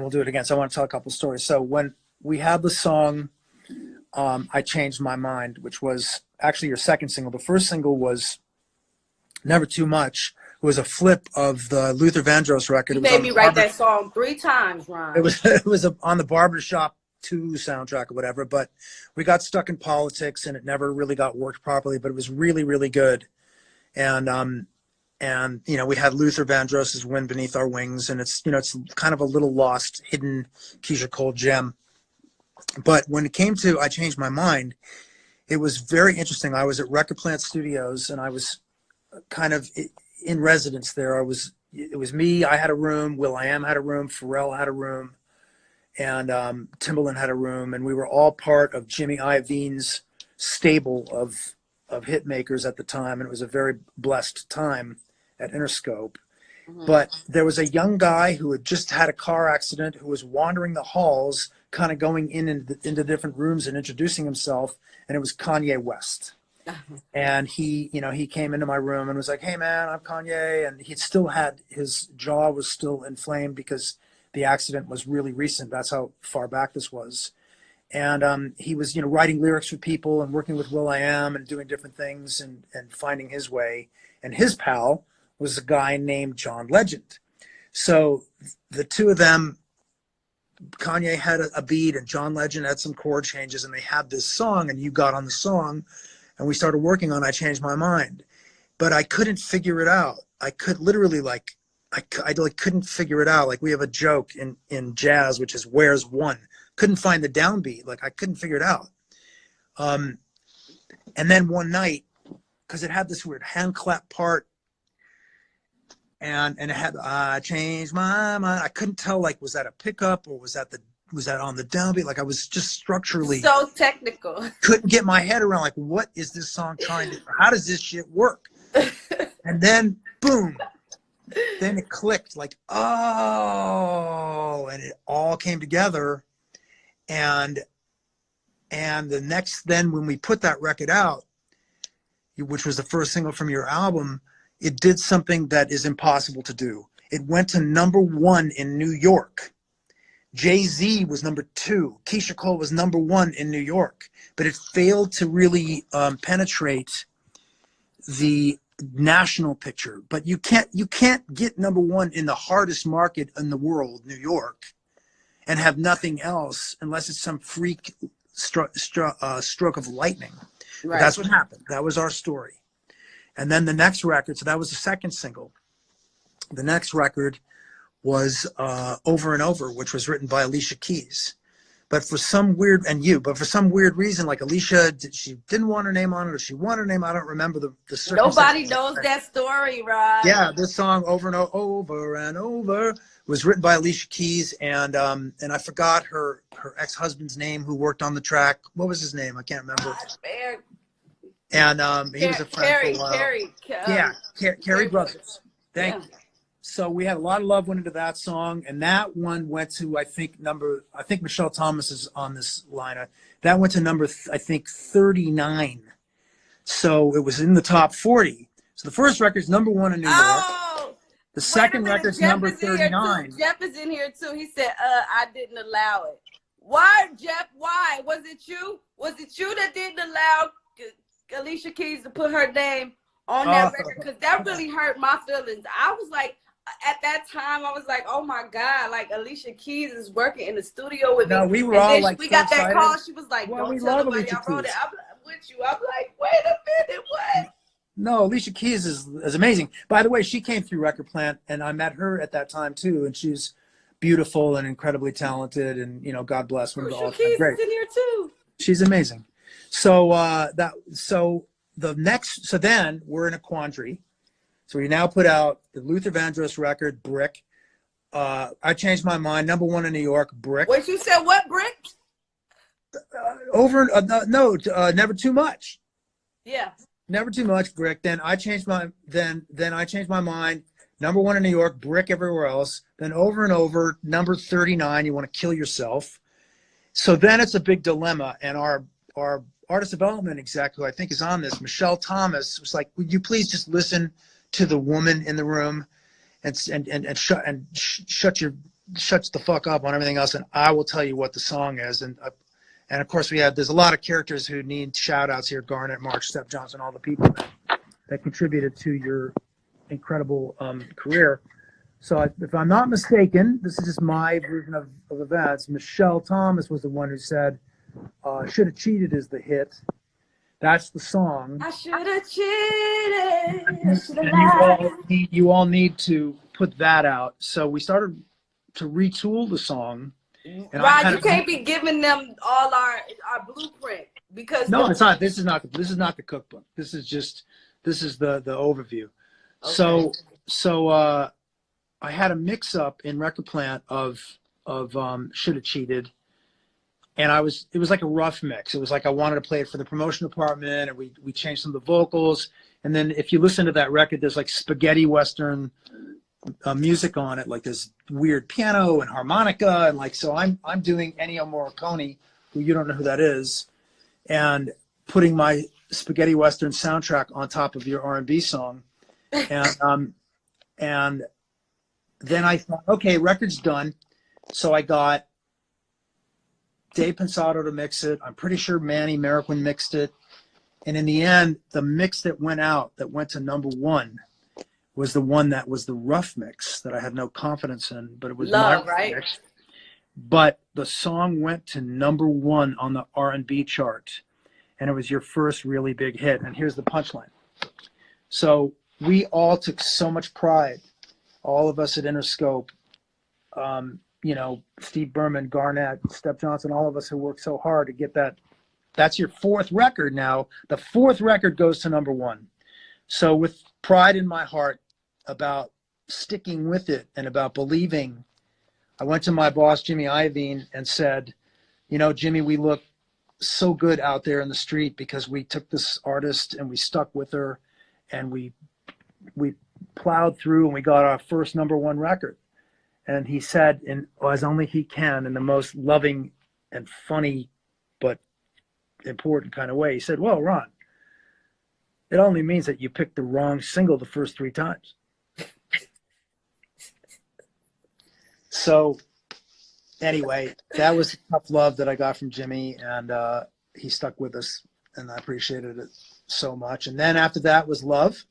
we'll do it again. So I want to tell a couple stories. So when we had the song, I Changed My Mind, which was actually your second single. The first single was Never Too Much. It was a flip of the Luther Vandross record. You made me write that song 3 times, Ron. It was on the Barbershop 2 soundtrack or whatever, but we got stuck in politics and it never really got worked properly, but it was really, really good. And you know, we had Luther Vandross's Wind Beneath Our Wings, and it's, you know, it's kind of a little lost, hidden Keyshia Cole gem. But when it came to I Changed My Mind, it was very interesting. I was at Record Plant Studios and I was kind of in residence there. It was me, I had a room, will.i.am had a room, Pharrell had a room, and Timbaland had a room, and we were all part of Jimmy Iovine's stable of hit makers at the time, and it was a very blessed time at Interscope. Mm-hmm. But there was a young guy who had just had a car accident who was wandering the halls, kind of going into different rooms and introducing himself, and it was Kanye West. And he, you know, he came into my room and was like, "Hey man, I'm Kanye," and he still had, his jaw was still inflamed because the accident was really recent. That's how far back this was. And he was, you know, writing lyrics for people and working with will.i.am and doing different things and finding his way. And his pal was a guy named John Legend. So the two of them, Kanye had a beat and John Legend had some chord changes, and they had this song, and you got on the song, and we started working on I Changed My Mind. But I couldn't figure it out. I could literally I couldn't figure it out. Like, we have a joke in jazz, which is "Where's one?" Couldn't find the downbeat. Like, I couldn't figure it out. And then one night, because it had this weird hand clap part, and it had I changed my mind. I couldn't tell, like, was that a pickup or was that on the downbeat? Like, I was just structurally so technical. Couldn't get my head around, like, what is this song trying to, how does this shit work? And then boom, then it clicked, like, oh, and it all came together. And then when we put that record out, which was the first single from your album, it did something that is impossible to do. It went to #1 in New York. Jay-Z was #2. Keyshia Cole was #1 in New York, but it failed to really penetrate the national picture. But you can't get #1 in the hardest market in the world, New York, and have nothing else unless it's some freak stroke of lightning. Right. That's what happened. That was our story. And then the next record, so that was the second single. The next record was Over and Over, which was written by Alicia Keys. But for some weird, but for some weird reason, like Alicia, she didn't want her name on it, or she wanted her name. I don't remember the circumstances. Nobody knows that story, Rod. Yeah, this song Over and Over was written by Alicia Keys, and I forgot her ex-husband's name who worked on the track. What was his name? I can't remember. And he was a friend for a while. Carrie Brothers. Thank you. So we had a lot of love went into that song, and that one went to, I think Michelle Thomas is on this line. That went to number 39. So it was in the top 40. So the first record's #1 in New York. The second record's number 39. Jeff is in here too. He said, I didn't allow it. Why, Jeff? Why? Was it you? Was it you that didn't allow Alicia Keys to put her name on that record? Because that really hurt my feelings. I was like, at that time, I was like, oh my God, like Alicia Keys is working in the studio with me. No, we were all like, we got that call. She was like, don't tell nobody I wrote it. I'm with you. I'm like, wait a minute, what? No, Alicia Keys is amazing. By the way, she came through Record Plant, and I met her at that time too, and she's beautiful and incredibly talented, and, you know, God bless. Alicia Keys is in here too. She's amazing. So then we're in a quandary. So we now put out the Luther Vandross record, Brick. I Changed My Mind, #1 in New York, Brick. Wait, you said what, Brick? Never Too Much. Yeah. Never Too Much, Brick. Then I Changed My Mind, #1 in New York, Brick everywhere else. Then Over and Over, number 39. You Want to Kill Yourself. So then it's a big dilemma, and our artist development exec, who I think is on this, Michelle Thomas, was like, "Would you please just listen to the woman in the room and shut your shuts the fuck up on everything else, and I will tell you what the song is. And of course there's a lot of characters who need shout outs here: Garnett, Mark, Steph Johnson, all the people that contributed to your incredible career. So if I'm not mistaken, this is just my version of events. Michelle Thomas was the one who said, "Should Have Cheated" is the hit. That's the song. I should have cheated. And you all need to put that out. So we started to retool the song. And Rod, you can't be giving them all our blueprint because no, it's not. This is not the cookbook. This is the overview. Okay. So I had a mix up in Record Plant of Should Have Cheated. And it was like a rough mix. It was like I wanted to play it for the promotion department, and we changed some of the vocals. And then if you listen to that record, there's like spaghetti Western music on it, like this weird piano and harmonica, and like so I'm doing Ennio Morricone, who you don't know who that is, and putting my spaghetti Western soundtrack on top of your R&B song, and then I thought, okay, record's done. So I got Dave Pensato to mix it. I'm pretty sure Manny Marroquin mixed it. And in the end, the mix that went out, that went to #1, was the one that was the rough mix that I had no confidence in, but it was Love, my right? mix. But the song went to #1 on the R&B chart, and it was your first really big hit. And here's the punchline. So we all took so much pride, all of us at Interscope, you know, Steve Berman, Garnett, Steph Johnson, all of us who worked so hard to get that. That's your 4th record now. The 4th record goes to #1. So with pride in my heart about sticking with it and about believing, I went to my boss, Jimmy Iovine, and said, you know, Jimmy, we look so good out there in the street because we took this artist and we stuck with her and we plowed through and we got our first #1 record. And he said, as only he can, in the most loving and funny but important kind of way, he said, well, Ron, it only means that you picked the wrong single the first 3 times. So anyway, that was tough love that I got from Jimmy, and he stuck with us, and I appreciated it so much. And then after that was Love.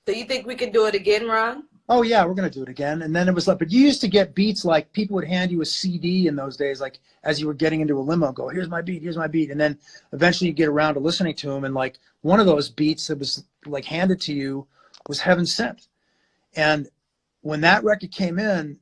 So you think we can do it again, Ron? Oh yeah, we're gonna do it again. And then it was like, but you used to get beats like people would hand you a CD in those days, like as you were getting into a limo, go, here's my beat, and then eventually you get around to listening to them, and like one of those beats that was like handed to you was Heaven Sent. And when that record came in,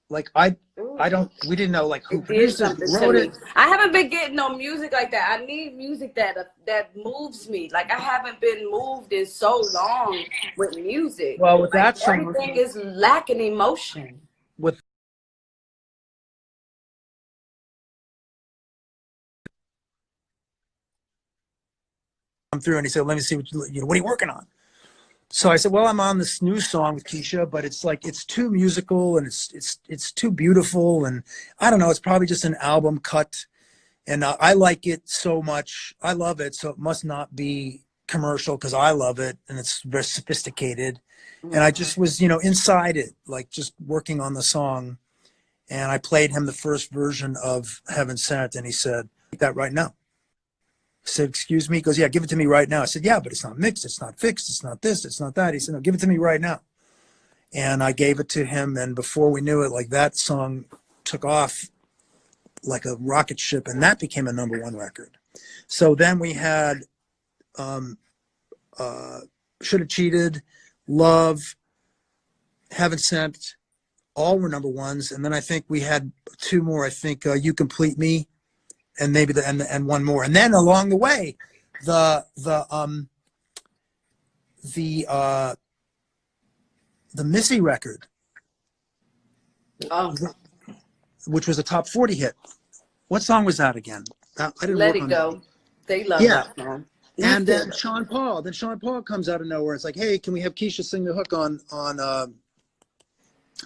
like we didn't know like who produced it, who wrote it. I haven't been getting no music like that. I need music that moves me. Like I haven't been moved in so long with music. Well, with that song, everything is lacking emotion. With come through and he said, let me see what are you working on? So I said, well, I'm on this new song with Keyshia, but it's like, it's too musical and it's too beautiful. And I don't know, it's probably just an album cut. And I like it so much. I love it. So it must not be commercial because I love it. And it's very sophisticated. Mm-hmm. And I just was, inside it, like just working on the song. And I played him the first version of Heaven Sent. And he said, that right now. I said, excuse me? He goes, yeah, give it to me right now. I said, yeah, but it's not mixed. It's not fixed. It's not this. It's not that. He said, no, give it to me right now. And I gave it to him. And before we knew it, like that song took off like a rocket ship. And that became a #1 record. So then we had Should Have Cheated, Love, Heaven Sent, all were #1s. And then I think we had 2 more. I think You Complete Me. And maybe and one more, and then along the way, the Missy record, which was a top 40 hit. What song was that again? I didn't Let It Go. That. They love that song. And then Sean Paul. Then Sean Paul comes out of nowhere. It's like, hey, can we have Keyshia sing the hook on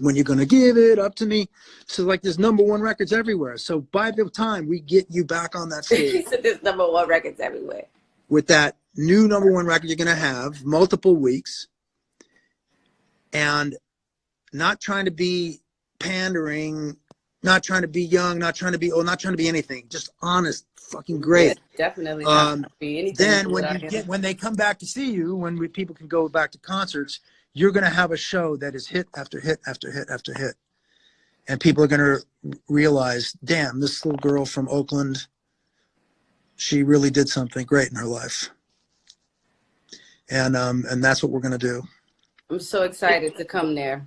When You're Gonna Give It Up to Me? So like there's #1 records everywhere. So by the time we get you back on that stage, there's #1 records everywhere. With that new #1 record, you're gonna have multiple weeks, and not trying to be pandering, not trying to be young, not trying to be old, not trying to be anything, just honest, fucking great. Yeah, definitely not trying to be anything. Then when they come back to see you, when people can go back to concerts, you're going to have a show that is hit after hit after hit after hit. And people are going to realize, damn, this little girl from Oakland, she really did something great in her life. And that's what we're going to do. I'm so excited to come there.